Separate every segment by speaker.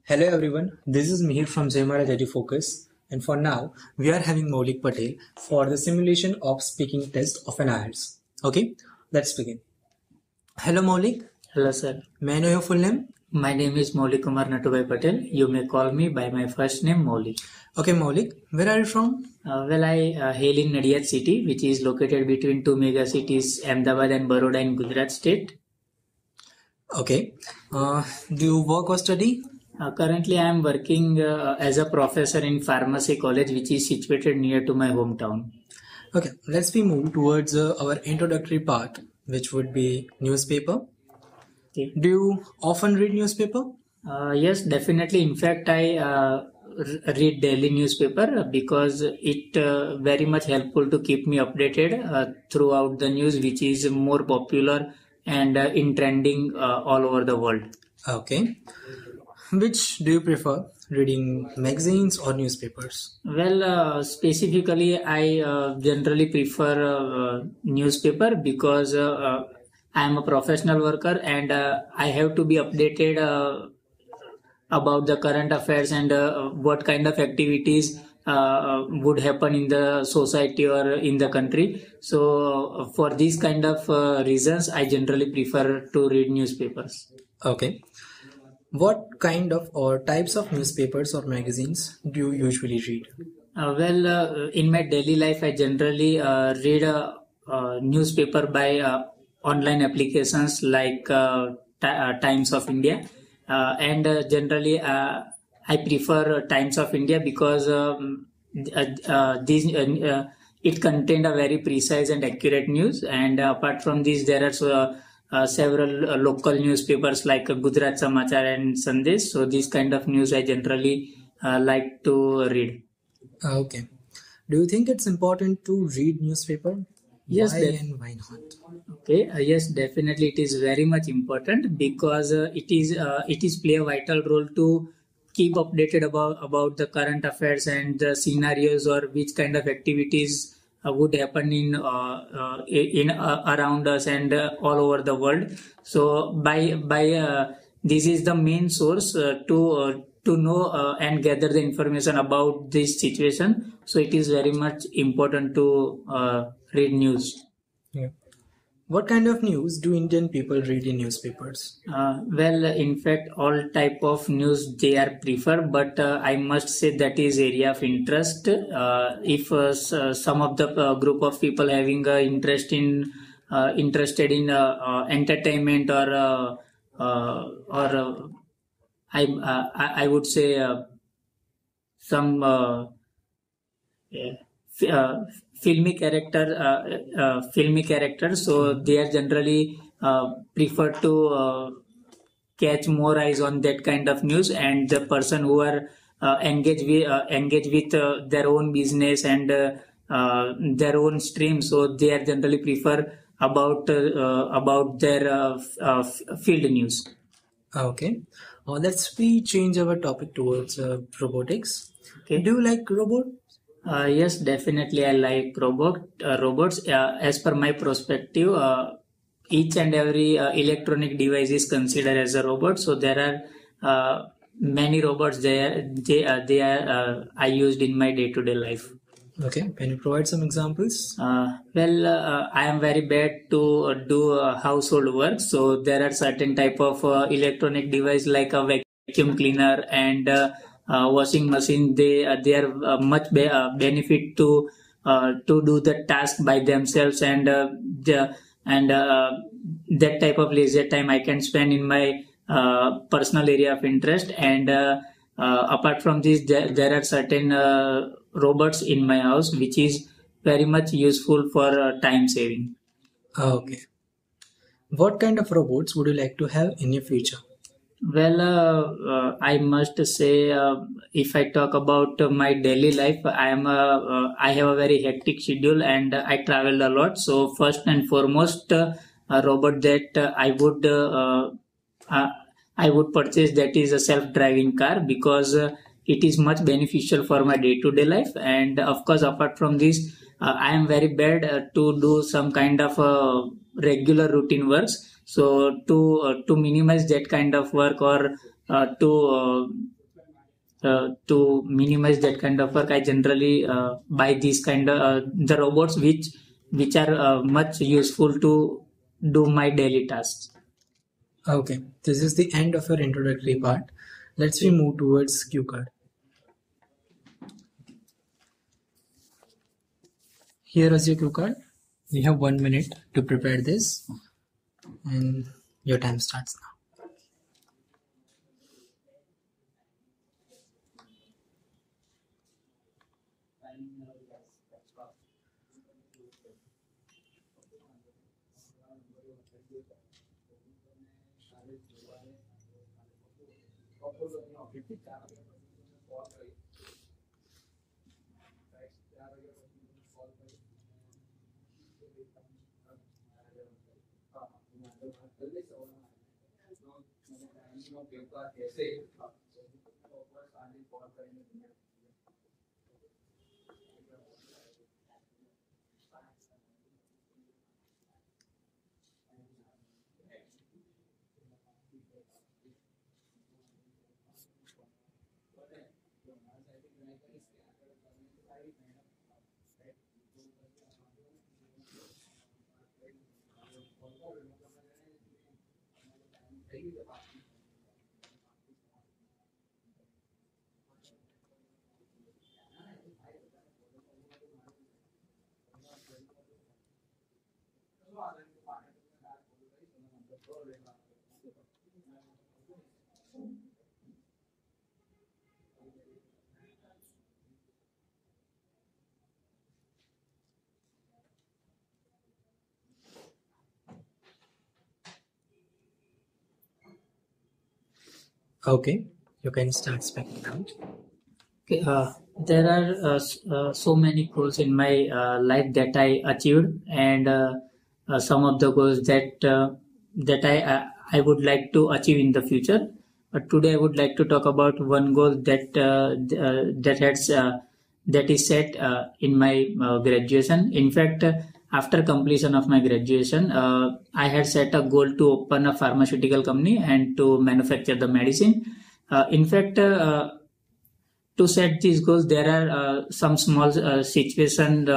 Speaker 1: Hello everyone, this is Mihir from Zemarat EduFocus, and for now we are having Maulik Patel for the simulation of speaking test of an IELTS. Okay, let's begin. Hello Maulik,
Speaker 2: Hello, sir.
Speaker 1: may I know your full name?
Speaker 2: My name is Maulik Kumar Natubhai Patel. You may call me by my first name, Maulik.
Speaker 1: Okay Maulik, where are you from?
Speaker 2: I hail in Nadiad city, which is located between two mega cities, Ahmedabad and Baroda in Gujarat state.
Speaker 1: Okay, do you work or study?
Speaker 2: Currently, I am working as a professor in pharmacy college, which is situated near to my hometown.
Speaker 1: Okay, let's be move towards our introductory part, which would be newspaper.
Speaker 2: Okay.
Speaker 1: Do you often read newspaper?
Speaker 2: Yes, definitely. In fact, I read daily newspaper because it very much helpful to keep me updated throughout the news, which is more popular and in trending all over the world.
Speaker 1: Okay, which do you prefer, reading magazines or newspapers?
Speaker 2: Well, specifically, I generally prefer newspaper because I am a professional worker and I have to be updated about the current affairs and what kind of activities would happen in the society or in the country. So, for these kind of reasons, I generally prefer to read newspapers.
Speaker 1: Okay. What kind of or types of newspapers or magazines do you usually read?
Speaker 2: In my daily life, I generally read a newspaper by online applications like Times of India, and generally I prefer Times of India because it contained a very precise and accurate news. And apart from this, there are several local newspapers like Gujarat Samachar and Sandesh. So this kind of news I generally like to read.
Speaker 1: Okay. Do you think it's important to read newspaper?
Speaker 2: Yes,
Speaker 1: Why
Speaker 2: def-
Speaker 1: and why not?
Speaker 2: Okay, yes, definitely it is very much important because it is play a vital role to keep updated about the current affairs and the scenarios or which kind of activities would happen in around us and all over the world. So by this is the main source to know and gather the information about this situation. So it is very much important to read news.
Speaker 1: Yeah. What kind of news do Indian people read in newspapers?
Speaker 2: In fact, all type of news they are prefer, but I must say that is area of interest. If some of the group of people having interested in entertainment or I would say some yeah, filmy character, so they are generally prefer to catch more eyes on that kind of news, and the person who are engaged with their own business and their own stream, so they are generally prefer about their field news.
Speaker 1: Okay. Let's we change our topic towards robotics.
Speaker 2: Okay.
Speaker 1: Do you like robot?
Speaker 2: Yes, definitely. I like robots. As per my perspective, each and every electronic device is considered as a robot. So there are many robots they are I used in my day-to-day life.
Speaker 1: Okay. Can you provide some examples?
Speaker 2: I am very bad to do household work. So there are certain type of electronic device like a vacuum cleaner and washing machine. They are benefit to do the task by themselves, and that type of leisure time I can spend in my personal area of interest. And apart from this, there are certain robots in my house which is very much useful for time saving.
Speaker 1: Okay. What kind of robots would you like to have in your future?
Speaker 2: I must say, if I talk about my daily life, I have a very hectic schedule and I travel a lot. So first and foremost, a robot that I would purchase, that is a self-driving car, because it is much beneficial for my day-to-day life. And of course, apart from this, I am very bad to do some kind of regular routine works. So to minimize that kind of work or to to minimize that kind of work, I generally buy these kind of the robots which are much useful to do my daily tasks.
Speaker 1: Okay, this is the end of your introductory part. Let's we move towards cue card. Here is your cue card. You have 1 minute to prepare this, and your time starts now. Okay, you can start speaking now.
Speaker 2: Okay, there are so many goals in my life that I achieved, and some of the goals that I would like to achieve in the future. But today I would like to talk about one goal that is set in my graduation. In fact, after completion of my graduation, I had set a goal to open a pharmaceutical company and to manufacture the medicine. In fact, to set these goals, there are some small situation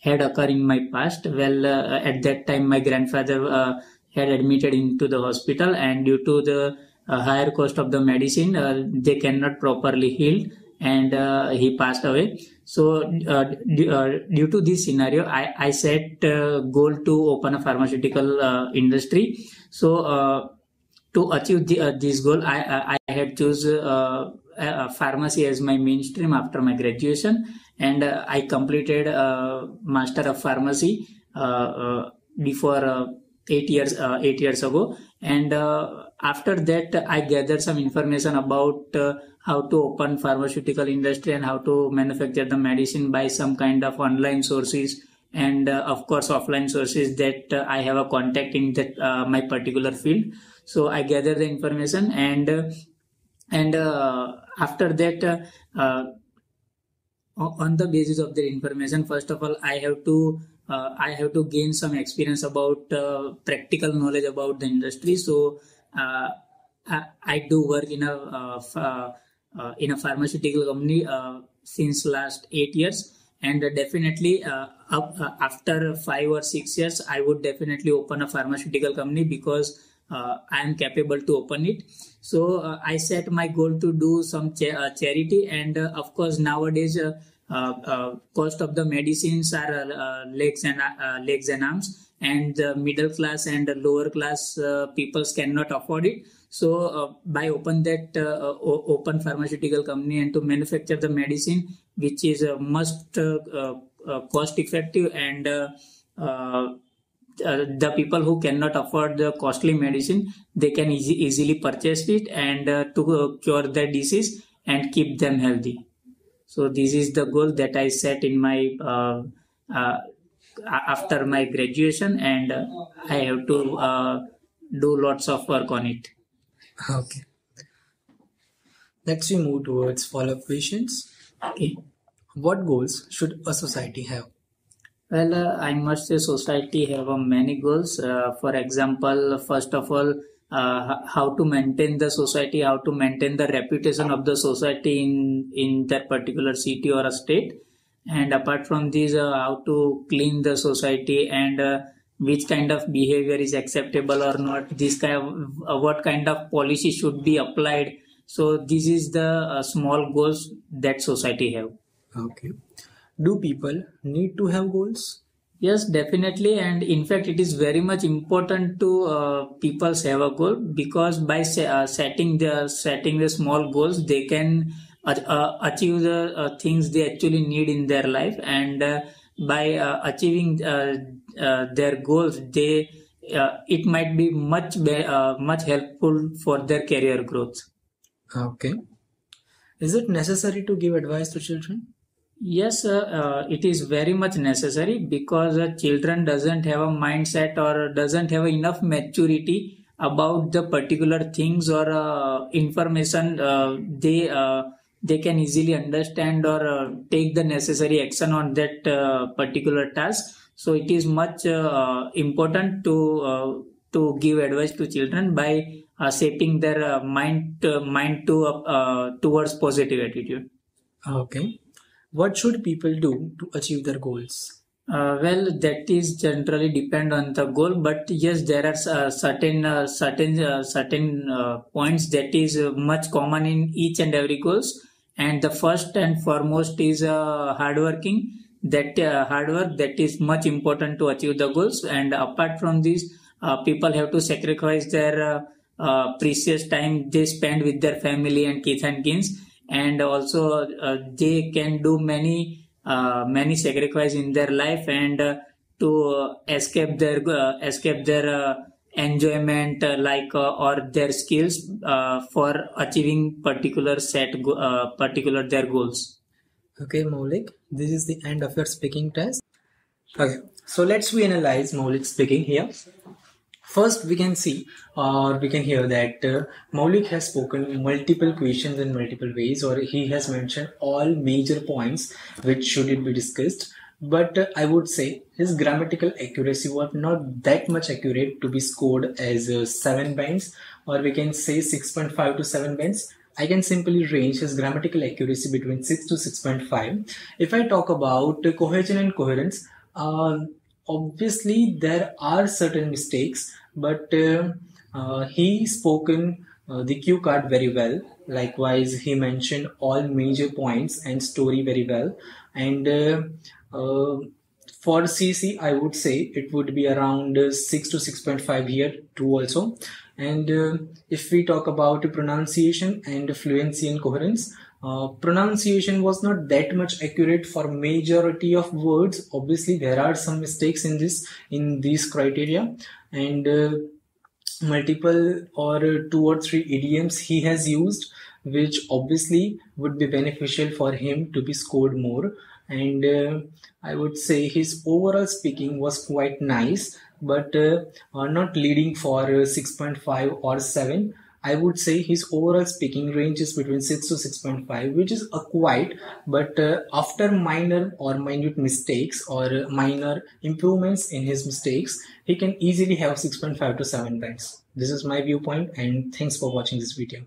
Speaker 2: had occurred in my past. Well, at that time, my grandfather had admitted into the hospital, and due to the higher cost of the medicine, they cannot properly heal, and he passed away. So, due to this scenario, I set goal to open a pharmaceutical industry. So, to achieve this goal, I had choose pharmacy as my mainstream after my graduation, and I completed Master of Pharmacy before 8 years ago. And after that, I gathered some information about how to open pharmaceutical industry and how to manufacture the medicine by some kind of online sources, and of course offline sources that I have a contact in that my particular field. So I gather the information, and after that, on the basis of the information, first of all, I have to gain some experience about practical knowledge about the industry. So I do work in a pharmaceutical company since last 8 years, and definitely after 5 or 6 years, I would definitely open a pharmaceutical company because I am capable to open it. So I set my goal to do some charity, and of course nowadays cost of the medicines are legs and arms, and the middle class and the lower class peoples cannot afford it. So by open pharmaceutical company and to manufacture the medicine, which is must cost effective, and the people who cannot afford the costly medicine, they can easily purchase it and to cure the disease and keep them healthy. So this is the goal that I set in my after my graduation, and I have to do lots of work on it.
Speaker 1: Okay. Next, we move towards follow-up questions.
Speaker 2: Okay.
Speaker 1: What goals should a society have?
Speaker 2: Well, I must say society have many goals. For example, first of all, how to maintain the society, how to maintain the reputation of the society in that particular city or a state. And apart from this, how to clean the society and which kind of behavior is acceptable or not. This kind of what kind of policy should be applied. So this is the small goals that society have.
Speaker 1: Okay. Do people need to have goals?
Speaker 2: Yes, definitely, and in fact, it is very much important to people have a goal, because by setting the small goals, they can achieve the things they actually need in their life, and by achieving their goals, they it might be much helpful for their career growth.
Speaker 1: Okay. Is it necessary to give advice to children?
Speaker 2: Yes, it is very much necessary, because children doesn't have a mindset or doesn't have enough maturity about the particular things or information they can easily understand or take the necessary action on that particular task. So it is much important to give advice to children by shaping their mind towards positive attitude.
Speaker 1: Okay. What should people do to achieve their goals?
Speaker 2: Well, that is generally depend on the goal, but yes, there are certain points that is much common in each and every goals. And the first and foremost is hard working. That hard work, that is much important to achieve the goals. And apart from this, people have to sacrifice their precious time they spend with their family and kith and kins. And also they can do many sacrifice in their life, and to escape their enjoyment or their skills for achieving particular their goals.
Speaker 1: Okay, Maulik, this is the end of your speaking test. Okay, so let's reanalyze Maulik's speaking here. First, we can see or we can hear that Maulik has spoken multiple questions in multiple ways, or he has mentioned all major points which should be discussed. But I would say his grammatical accuracy was not that much accurate to be scored as 7 bands, or we can say 6.5 to 7 bands. I can simply range his grammatical accuracy between 6 to 6.5. If I talk about cohesion and coherence, obviously there are certain mistakes, but he spoken the cue card very well. Likewise, he mentioned all major points and story very well. And for CC, I would say it would be around 6 to 6.5 here too also. And if we talk about pronunciation and fluency and coherence, pronunciation was not that much accurate for majority of words. Obviously, there are some mistakes in these criteria, and multiple or 2 or 3 idioms he has used, which obviously would be beneficial for him to be scored more. And I would say his overall speaking was quite nice, but not leading for 6.5 or 7. I would say his overall speaking range is between 6 to 6.5, which is a quite, but after minor or minute mistakes or minor improvements in his mistakes, he can easily have 6.5 to 7 bands. This is my viewpoint, and thanks for watching this video.